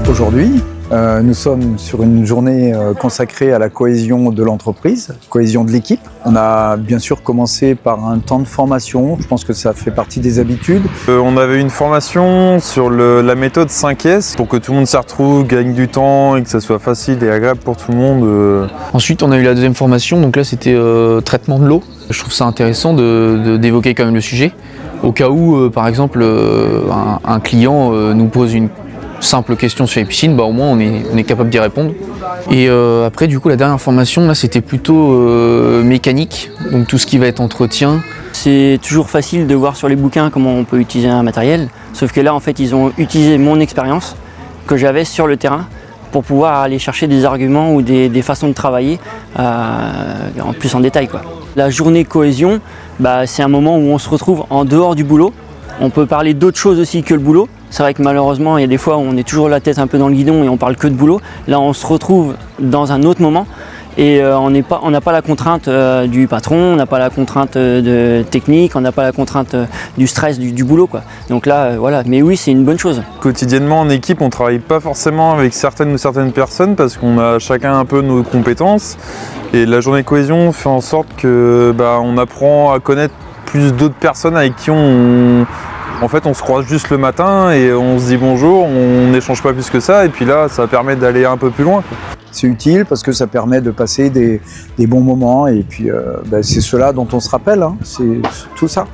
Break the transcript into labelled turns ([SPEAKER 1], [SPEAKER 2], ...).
[SPEAKER 1] Aujourd'hui, nous sommes sur une journée consacrée à la cohésion de l'entreprise, cohésion de l'équipe. On a bien sûr commencé par un temps de formation, je pense que ça fait partie des habitudes.
[SPEAKER 2] On avait une formation sur la méthode 5S pour que tout le monde s'y retrouve, gagne du temps et que ça soit facile et agréable pour tout le monde.
[SPEAKER 3] Ensuite, on a eu la deuxième formation, donc là c'était traitement de l'eau. Je trouve ça intéressant d'évoquer quand même le sujet, au cas où, par exemple, un client nous pose une simple question sur les piscines, au moins on est capable d'y répondre. Et après, du coup, la dernière formation, là, c'était plutôt mécanique, donc tout ce qui va être entretien.
[SPEAKER 4] C'est toujours facile de voir sur les bouquins comment on peut utiliser un matériel, sauf que là, en fait, ils ont utilisé mon expérience que j'avais sur le terrain pour pouvoir aller chercher des arguments ou des façons de travailler en plus en détail, quoi. La journée cohésion, c'est un moment où on se retrouve en dehors du boulot. On peut parler d'autres choses aussi que le boulot. C'est vrai que malheureusement, il y a des fois où on est toujours la tête un peu dans le guidon et on parle que de boulot. Là, on se retrouve dans un autre moment et on n'a pas la contrainte du patron, on n'a pas la contrainte de technique, on n'a pas la contrainte du stress du boulot, quoi. Donc là, voilà. Mais oui, c'est une bonne chose.
[SPEAKER 2] Quotidiennement en équipe, on ne travaille pas forcément avec certaines personnes parce qu'on a chacun un peu nos compétences. Et la journée cohésion fait en sorte que on apprend à connaître plus d'autres personnes avec qui on se croise juste le matin et on se dit bonjour, on n'échange pas plus que ça, et puis là ça permet d'aller un peu plus loin, quoi.
[SPEAKER 1] C'est utile parce que ça permet de passer des bons moments et puis c'est cela dont on se rappelle, hein. C'est tout ça.